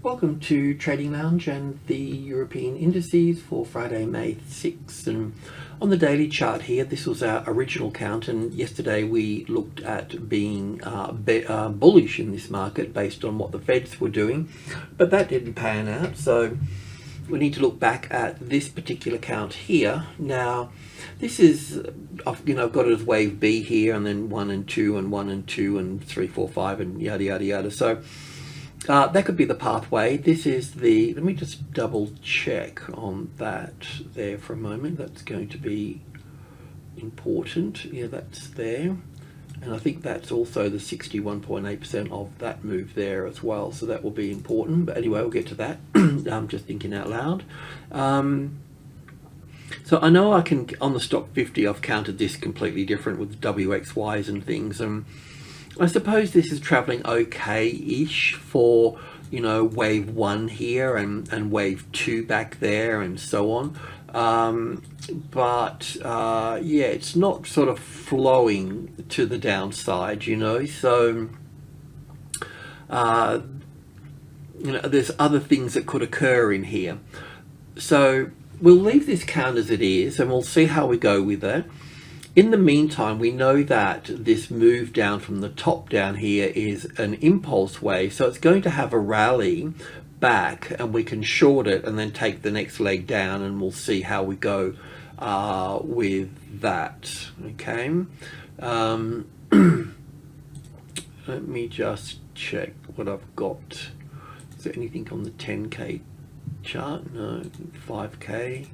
Welcome to Trading Lounge and the European indices for Friday, May 6th. And on the daily chart here, this was our original count, and yesterday we looked at being bullish in this market based on what the Feds were doing, but that didn't pan out. So we need to look back at this particular count here. Now, this is, I've got it as wave B here, and then 1 and 2 and 1 and 2 and 3, 4, 5 and yada yada yada. So that could be the pathway. This is the, let me just double check on that there for a moment. That's going to be important. Yeah, that's there. And I think that's also the 61.8% of that move there as well. So that will be important. But anyway, we'll get to that. I'm just thinking out loud. So I know I can, on the stock 50, I've counted this completely different with WXYs and things. I suppose this is traveling okay-ish for, wave 1 here and wave 2 back there and so on. But yeah, it's not sort of flowing to the downside, so there's other things that could occur in here. So we'll leave this count as it is and we'll see how we go with it. In the meantime, we know that this move down from the top down here is an impulse wave, so it's going to have a rally back and we can short it and then take the next leg down, and we'll see how we go with that. Okay, let me just check what I've got. Is there anything on the 10k chart? No. 5k.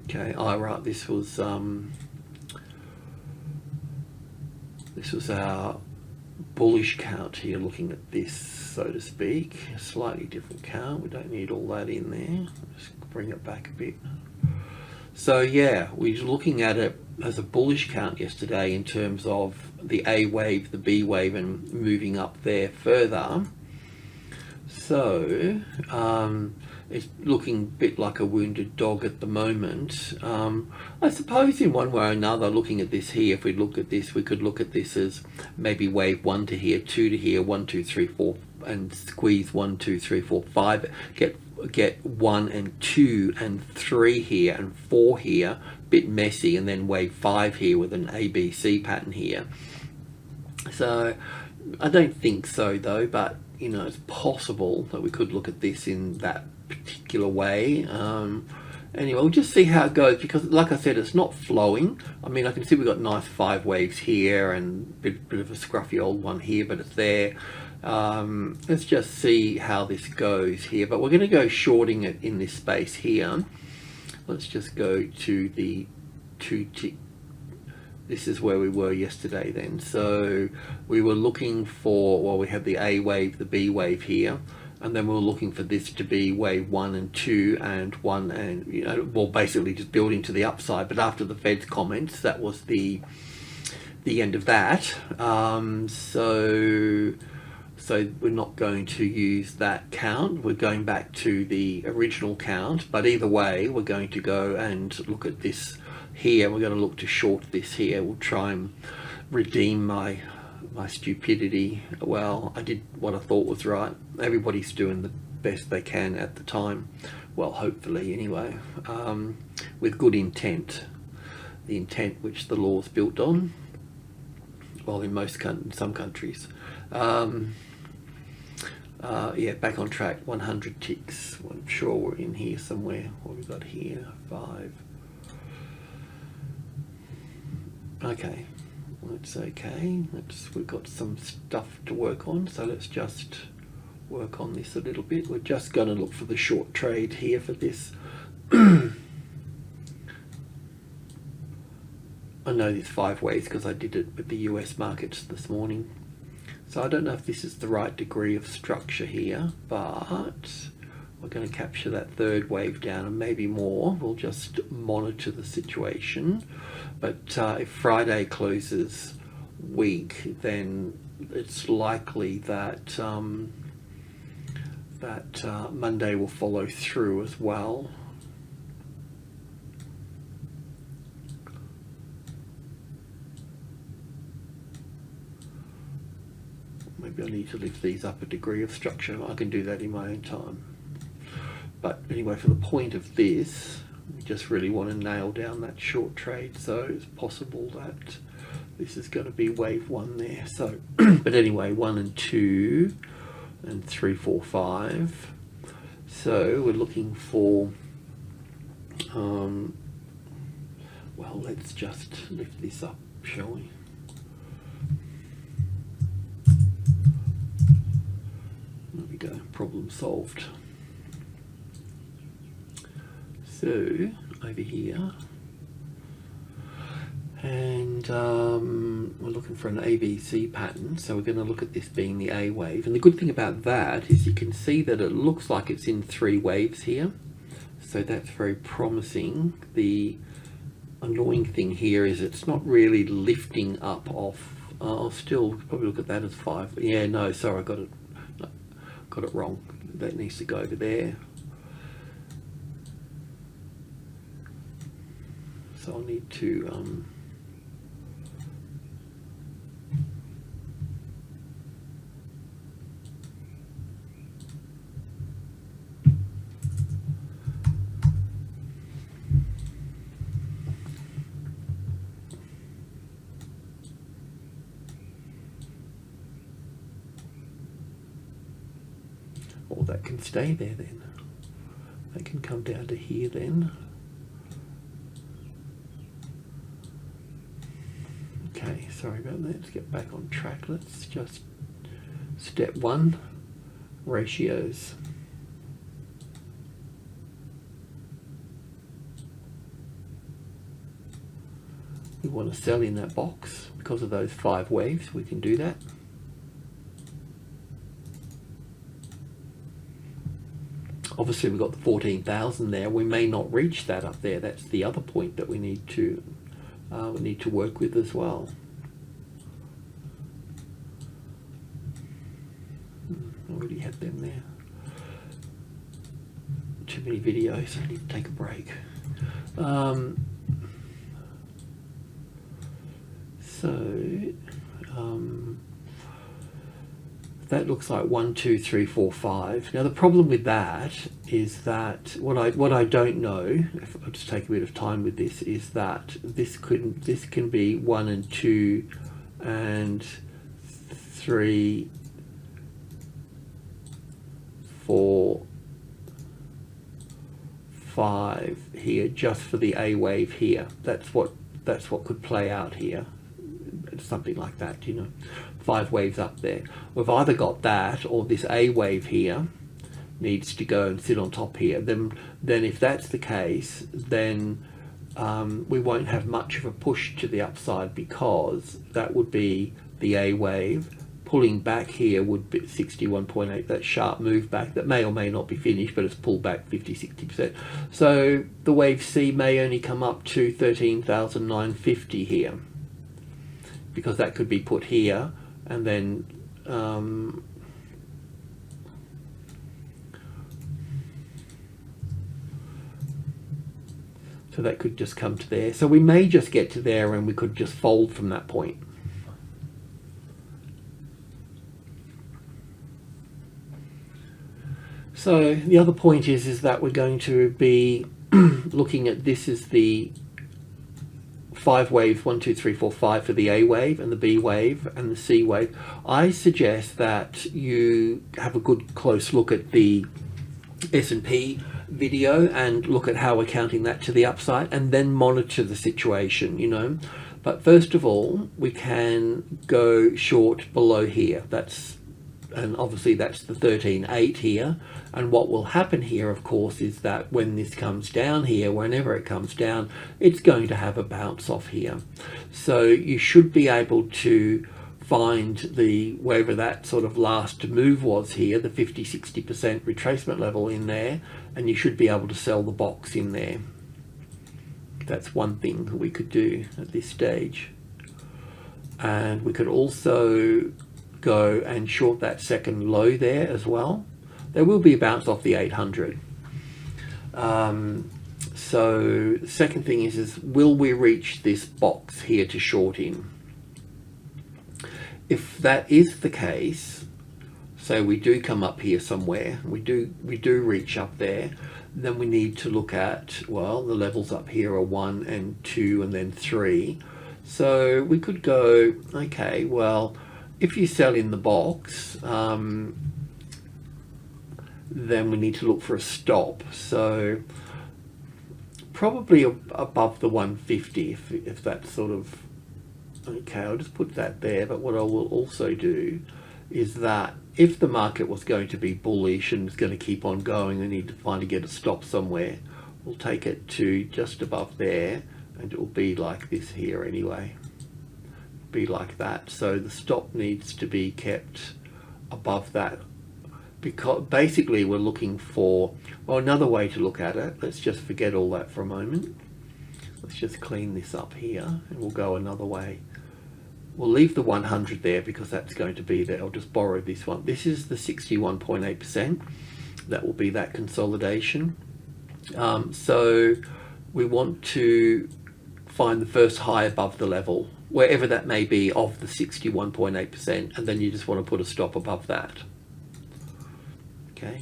Okay, right, this was our bullish count here, looking at this, so to speak. A slightly different count, we don't need all that in there. Just bring it back a bit. So yeah, we're looking at it as a bullish count yesterday in terms of the A wave, the B wave, and moving up there further. So it's looking a bit like a wounded dog at the moment. I suppose in one way or another, looking at this here, if we look at this, we could look at this as maybe wave 1 to here, 2 to here, 1, 2, 3, 4, and squeeze 1, 2, 3, 4, 5. Get 1 and 2 and 3 here and 4 here, bit messy, and then wave 5 here with an ABC pattern here. So I don't think so though, but it's possible that we could look at this in that particular way. Anyway, we'll just see how it goes, because like I said, it's not flowing. I mean, I can see we've got nice 5 waves here and a bit of a scruffy old one here, but it's there. Let's just see how this goes here, but we're going to go shorting it in this space here. Let's just go to the 2 tick. This is where we were yesterday then. So we were looking for, well, we had the A wave, the B wave here, and then we were looking for this to be wave 1 and 2 and 1 and, well, basically just building to the upside. But after the Fed's comments, that was the end of that. So we're not going to use that count. We're going back to the original count, but either way, we're going to go and look at this here. We're going to look to short this here. We'll try and redeem my stupidity. Well, I did what I thought was right. Everybody's doing the best they can at the time. Well, hopefully anyway, with good intent. The intent which the law's built on. Well, in some countries. Yeah, back on track. 100 ticks. I'm sure we're in here somewhere. What have we got here? 5. Okay, that's okay. We've got some stuff to work on, so let's just work on this a little bit. We're just going to look for the short trade here for this. I know there's 5 ways because I did it with the US markets this morning. So I don't know if this is the right degree of structure here, but we're going to capture that 3rd wave down and maybe more. We'll just monitor the situation. But if Friday closes weak, then it's likely that Monday will follow through as well. maybe I need to lift these up a degree of structure. I can do that in my own time. But anyway, for the point of this, we just really want to nail down that short trade. So it's possible that this is going to be wave 1 there. So, but anyway, 1 and 2 and 3, 4, 5. So we're looking for, well, let's just lift this up, shall we? There we go, problem solved. So over here, and we're looking for an ABC pattern, so we're going to look at this being the A wave. And the good thing about that is you can see that it looks like it's in 3 waves here, so that's very promising. The annoying thing here is it's not really lifting up off. I'll still probably look at that as 5. Yeah, no, sorry, I got it wrong. That needs to go over there. So I'll need to or that can stay there then. That can come down to here then. Okay, sorry about that. Let's get back on track. Let's just step 1, ratios. We want to sell in that box because of those 5 waves. We can do that. Obviously we've got the 14,000 there. We may not reach that up there. That's the other point that we need to work with as well. Already had them there. Too many videos. I need to take a break. That looks like 1, 2, 3, 4, 5. Now the problem with that is that what I don't know, if I'll just take a bit of time with this, is that this can be 1 and 2 and 3, 4, 5 here, just for the A wave here. That's what could play out here. Something like that, you know, 5 waves up there. We've either got that or this A wave here needs to go and sit on top here. Then if that's the case, then we won't have much of a push to the upside, because that would be the A wave pulling back here would be 61.8, that sharp move back that may or may not be finished, but it's pulled back 50-60%. So the wave C may only come up to 13,950 here, because that could be put here, and then so that could just come to there. So we may just get to there and we could just fold from that point. So the other point is that we're going to be looking at this as the 5 waves, 1, 2, 3, 4, 5 for the A wave and the B wave and the C wave. I suggest that you have a good close look at the S&P video and look at how we're counting that to the upside, and then monitor the situation, you know. But first of all, we can go short below here. And obviously that's the 13.8 here. And what will happen here, of course, is that when this comes down here, whenever it comes down, it's going to have a bounce off here. So you should be able to find wherever that sort of last move was here, the 50-60% retracement level in there, and you should be able to sell the box in there. That's one thing that we could do at this stage. And we could also go and short that second low there as well. There will be a bounce off the 800. So the second thing is will we reach this box here to short in? if that is the case, so we do come up here somewhere, we do reach up there, then we need to look at, well, the levels up here are 1 and 2 and then 3. So we could go, okay, well, if you sell in the box, then we need to look for a stop. So probably above the 150, if that's sort of, okay, I'll just put that there. But what I will also do is that if the market was going to be bullish and it's going to keep on going, we need to finally get a stop somewhere. We'll take it to just above there, and it will be like this here anyway. Be like that. So the stop needs to be kept above that, because basically we're looking for, well, another way to look at it, let's just forget all that for a moment. Let's just clean this up here and we'll go another way. We'll leave the 100 there because that's going to be there. I'll just borrow this one. This is the 61.8%. That will be that consolidation. So we want to find the first high above the level, wherever that may be, of the 61.8%, and then you just want to put a stop above that. Okay.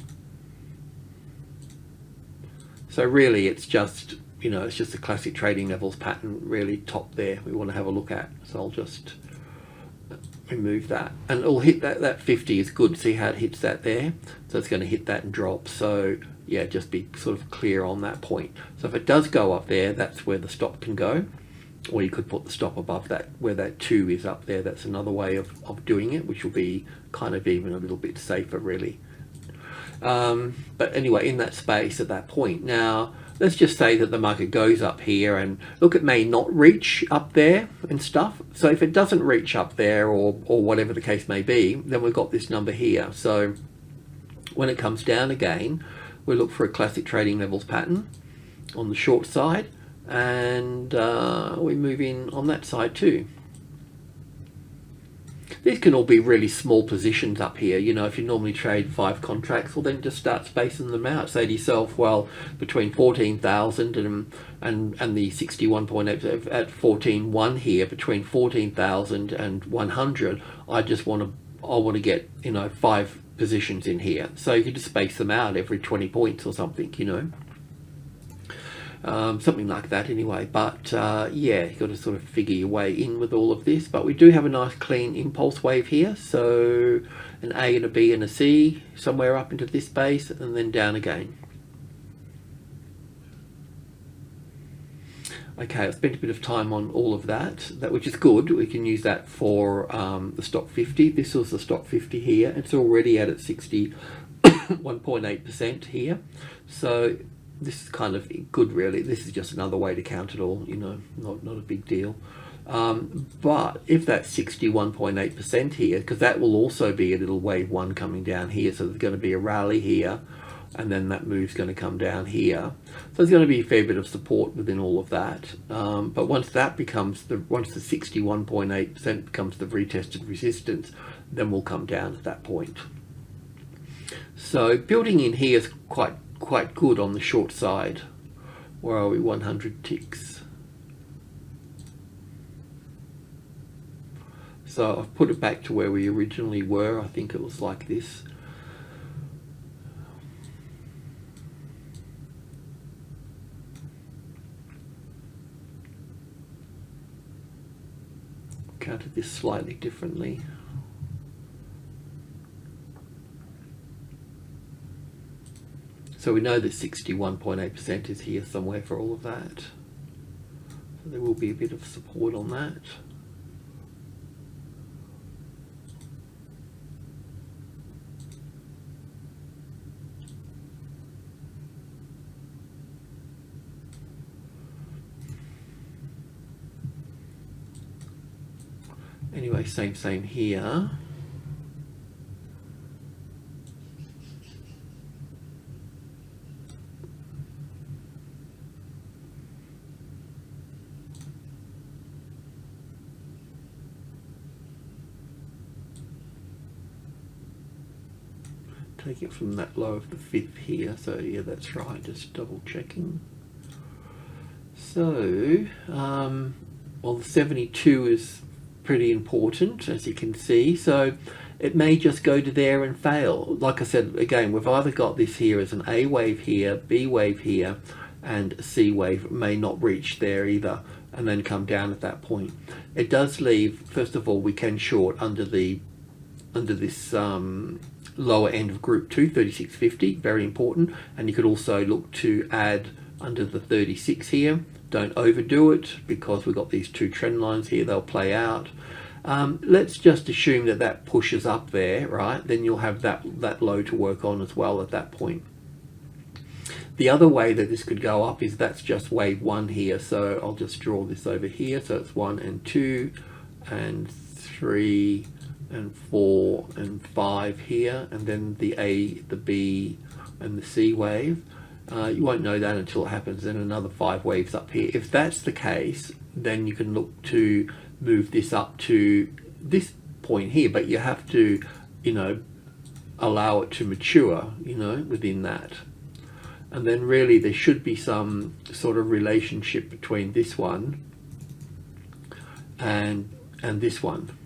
So really it's just, you know, it's just a classic trading levels pattern, really top there we want to have a look at. So I'll just remove that, and it'll hit that 50 is good. See how it hits that there? So it's going to hit that and drop. So yeah, just be sort of clear on that point. So if it does go up there, that's where the stop can go, or you could put the stop above that, where that 2 is up there. That's another way of doing it, which will be kind of even a little bit safer really. But anyway, in that space at that point. Now let's just say that the market goes up here, and look, it may not reach up there and stuff. So if it doesn't reach up there, or whatever the case may be, then we've got this number here. So when it comes down again, we look for a classic trading levels pattern on the short side, and we move in on that side too. These can all be really small positions up here. You know, if you normally trade 5 contracts, well then just start spacing them out. Say to yourself, well, between 14,000 and the 61.8 at 14.1 here, between 14,000 and 100, I want to get, you know, 5 positions in here. So you can just space them out every 20 points or something, you know. Something like that anyway. But yeah, you've got to sort of figure your way in with all of this. But we do have a nice clean impulse wave here. So an A and a B and a C somewhere up into this base, and then down again. Okay, I spent a bit of time on all of that, which is good. We can use that for the stock 50. This was the stock 50 here. It's already at 61.8% here. So this is kind of good really. This is just another way to count it all, you know, not a big deal. But if that's 61.8% here, because that will also be a little wave 1 coming down here, so there's going to be a rally here, and then that move's going to come down here. So there's going to be a fair bit of support within all of that. But once that becomes once the 61.8% becomes the retested resistance, then we'll come down at that point. So building in here is quite good on the short side. Where are we? 100 ticks. So I've put it back to where we originally were. I think it was like this. Counted this slightly differently. So we know that 61.8% is here somewhere for all of that. So there will be a bit of support on that. Anyway, same here. Take it from that low of the 5th here. So yeah, that's right, just double checking. So well, the 72 is pretty important, as you can see. So it may just go to there and fail. Like I said, again, we've either got this here as an A wave here, B wave here, and a C wave may not reach there either, and then come down at that point. It does leave, first of all, we can short under this lower end of group 2, 3650, very important. And you could also look to add under the 36 here. Don't overdo it, because we've got these two trend lines here, they'll play out. Let's just assume that that pushes up there, right? Then you'll have that low to work on as well at that point. The other way that this could go up is that's just wave 1 here. So I'll just draw this over here. So it's 1 and 2 and 3 and 4 and 5 here, and then the A, the B, and the C wave. You won't know that until it happens. Then another 5 waves up here. If that's the case, then you can look to move this up to this point here, but you have to, you know, allow it to mature, you know, within that. And then really there should be some sort of relationship between this one and this one.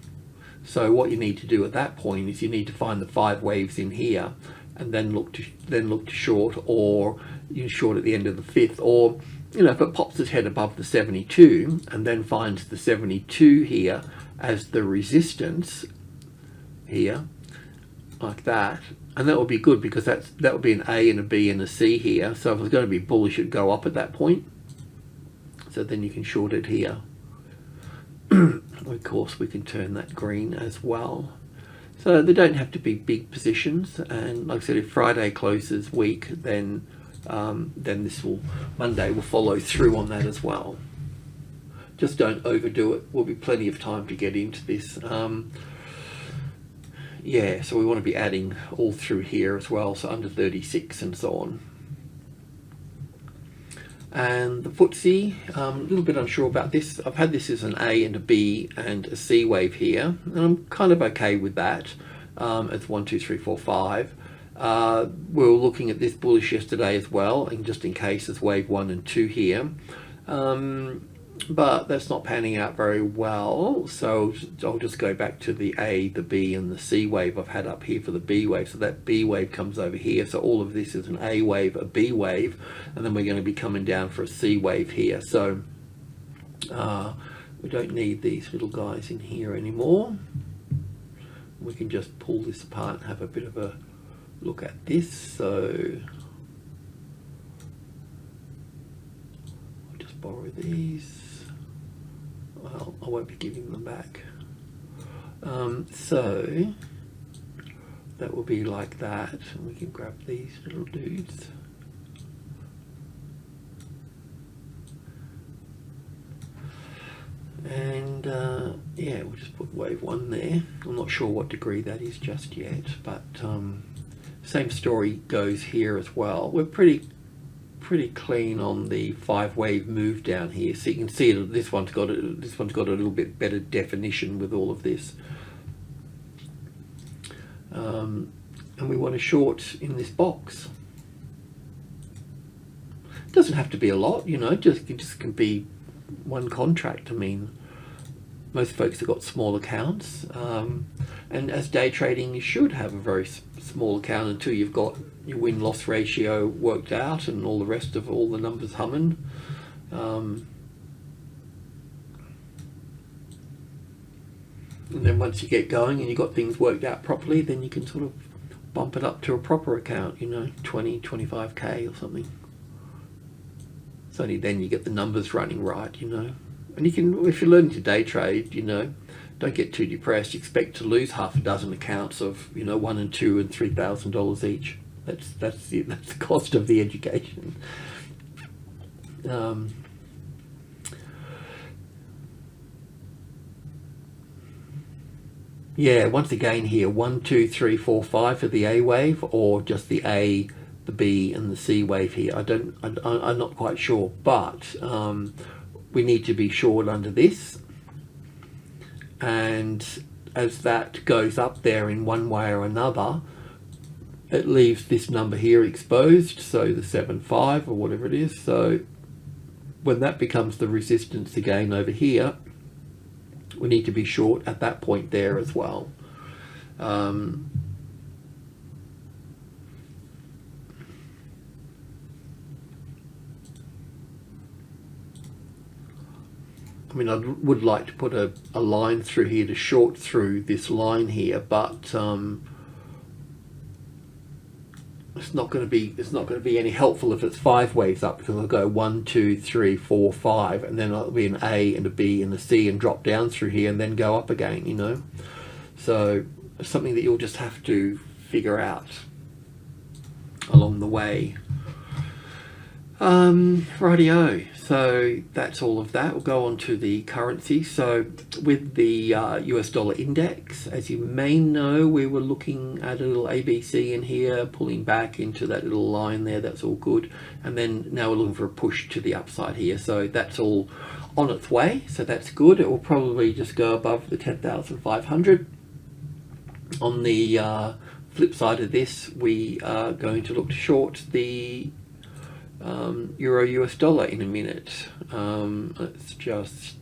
So what you need to do at that point is you need to find the 5 waves in here, and then look to short, or you short at the end of the 5th, or, you know, if it pops its head above the 72 and then finds the 72 here as the resistance here, like that, and that would be good, because that would be an A and a B and a C here. So if it's going to be bullish, it'd go up at that point. So then you can short it here. Of course, we can turn that green as well. So they don't have to be big positions. And like I said, if Friday closes weak, then Monday will follow through on that as well. Just don't overdo it. Will be plenty of time to get into this. Yeah, so we want to be adding all through here as well, so under 36 and so on. And the FTSE, a little bit unsure about this. I've had this as an A and a B and a C wave here, and I'm kind of okay with that. It's 1, 2, 3, 4, 5. We were looking at this bullish yesterday as well, and just in case it's wave 1 and 2 here. But that's not panning out very well, so I'll just go back to the A, the B, and the C wave I've had up here for the B wave. So that B wave comes over here, so all of this is an A wave, a B wave, and then we're going to be coming down for a C wave here. So we don't need these little guys in here anymore. We can just pull this apart and have a bit of a look at this. So I'll just borrow these. Well, I won't be giving them back. So that will be like that, and we can grab these little dudes. And yeah, we'll just put wave 1 there. I'm not sure what degree that is just yet, but same story goes here as well. We're pretty clean on the 5 wave move down here, so you can see that this one's got a little bit better definition with all of this. And we want to short in this box. It doesn't have to be a lot, you know, it just can be one contract. I mean, most folks have got small accounts, and as day trading, you should have a very small account until you've got your win-loss ratio worked out and all the rest of all the numbers humming. And then once you get going and you've got things worked out properly, then you can sort of bump it up to a proper account, you know, 20, 25k or something. It's only then you get the numbers running right, you know. And you can, if you're learning to day trade, you know, don't get too depressed. Expect to lose half a dozen accounts of, you know, $1,000 and $2,000 and $3,000 each. That's the cost of the education. Yeah, once again here, 1, 2, 3, 4, 5 for the A wave, or just the A, the B, and the C wave here. I'm not quite sure, but we need to be short under this, and as that goes up there in one way or another, it leaves this number here exposed, so the 7.5 or whatever it is. So when that becomes the resistance again over here, We need to be short at that point there as well. I mean, I would like to put a line through here to short through this line here, but it's not going to be any helpful if it's 5 waves up, because I'll go 1, 2, 3, 4, 5, and then it'll be an A and a B and a C and drop down through here and then go up again, you know. So it's something that you'll just have to figure out along the way. Rightio, so that's all of that. We'll go on to the currency. So with the US dollar index, as you may know, we were looking at a little ABC in here, pulling back into that little line there. That's all good. And then now we're looking for a push to the upside here. So that's all on its way. So that's good. It will probably just go above the 10,500. On the flip side of this, we are going to look to short the Euro US dollar in a minute. Let's just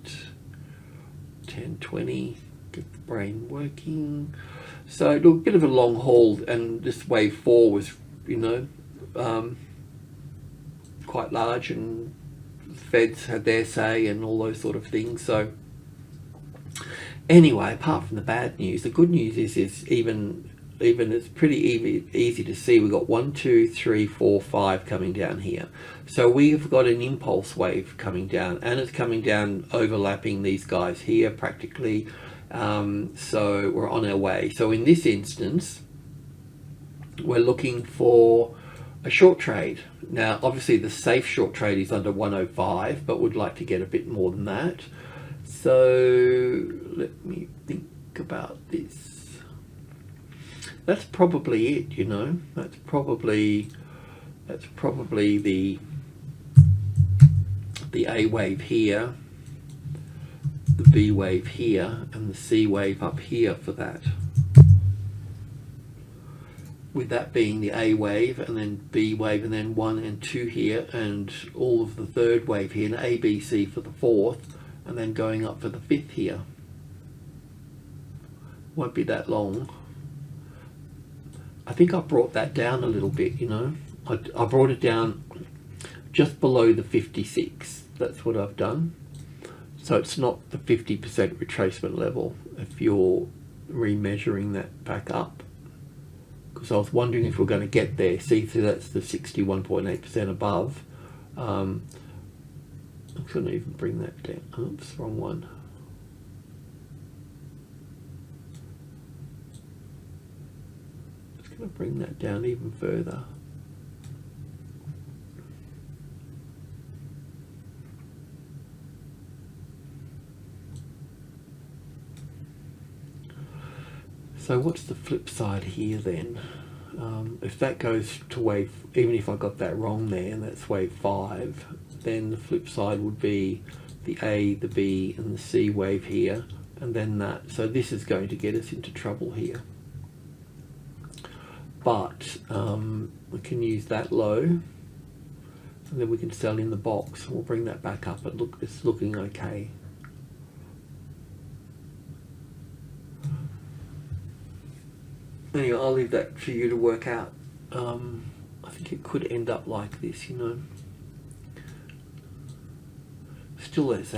10:20, get the brain working. So look, a bit of a long haul, and this wave 4 was, you know, quite large, and Feds had their say and all those sort of things. So anyway, apart from the bad news, the good news is even it's pretty easy to see. We've got 1, 2, 3, 4, 5 coming down here. So we've got an impulse wave coming down, and it's coming down overlapping these guys here practically. So we're on our way. So in this instance, we're looking for a short trade. Now, obviously the safe short trade is under 105, but would like to get a bit more than that. So let me think about this. That's probably it, you know. That's probably the A wave here, the B wave here, and the C wave up here for that. With that being the A wave, and then B wave, and then 1 and 2 here, and all of the third wave here, and A, B, C for the fourth, and then going up for the fifth here. Won't be that long. I think I brought that down a little bit, you know. I brought it down just below the 56. That's what I've done. So it's not the 50% retracement level if you're remeasuring that back up. Because I was wondering if we're going to get there. See, so that's the 61.8% above. I couldn't even bring that down. Oops, wrong one. Going to bring that down even further. So what's the flip side here then? If that goes to wave, even if I got that wrong there, and that's wave 5, then the flip side would be the A, the B, and the C wave here, and then that. So this is going to get us into trouble here. But we can use that low, and then we can sell in the box. We'll bring that back up, but look, it's looking okay. Anyway, I'll leave that for you to work out. I think it could end up like this, you know. Still, it's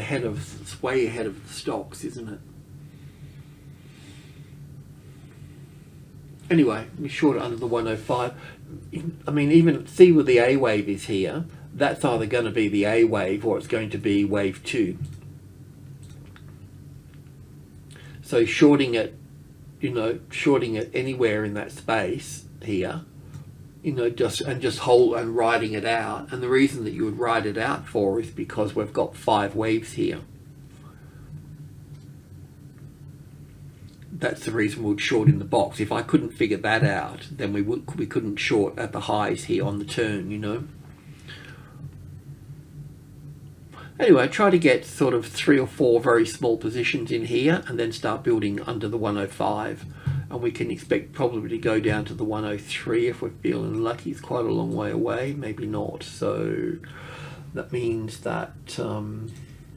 way ahead of the stocks, isn't it? Anyway, we short it under the 105. I mean, even see where the A wave is here. That's either going to be the A wave or it's going to be wave 2. So shorting it, you know, shorting it anywhere in that space here, you know, just hold and riding it out. And the reason that you would ride it out for is because we've got 5 waves here. That's the reason we'd short in the box. If I couldn't figure that out, then we couldn't short at the highs here on the turn, you know. Anyway, try to get sort of 3 or 4 very small positions in here, and then start building under the 105. And we can expect probably to go down to the 103 if we're feeling lucky. It's quite a long way away, maybe not. So that means that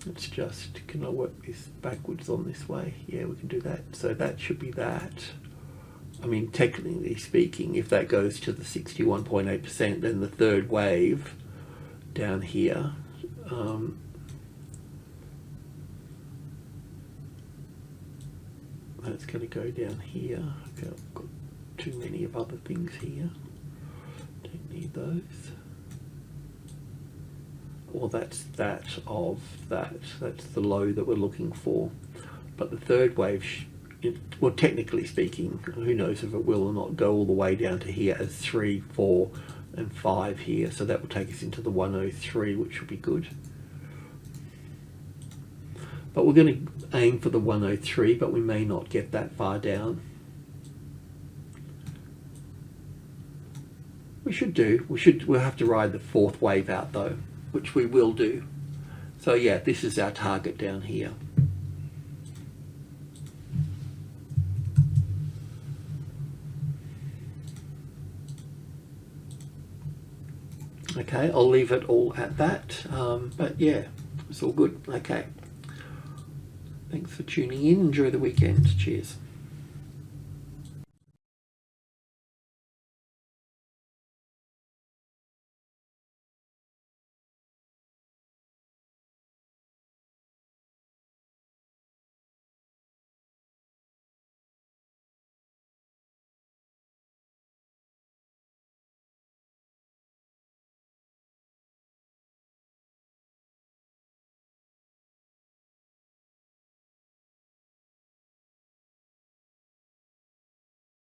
Let's just, can I work this backwards on this way? Yeah, we can do that. So that should be that. I mean, technically speaking, if that goes to the 61.8%, then the third wave down here, that's going to go down here. Okay, I've got too many of other things here. Don't need those. Or that's that of that. That's the low that we're looking for. But the third wave, well, technically speaking, who knows if it will or not go all the way down to here as 3, 4, and 5 here. So that will take us into the 103, which will be good. But we're going to aim for the 103, but we may not get that far down. We should do. We'll have to ride the fourth wave out though, which we will do. So yeah, this is our target down here. Okay, I'll leave it all at that. But yeah, it's all good. Okay. Thanks for tuning in. Enjoy the weekend. Cheers.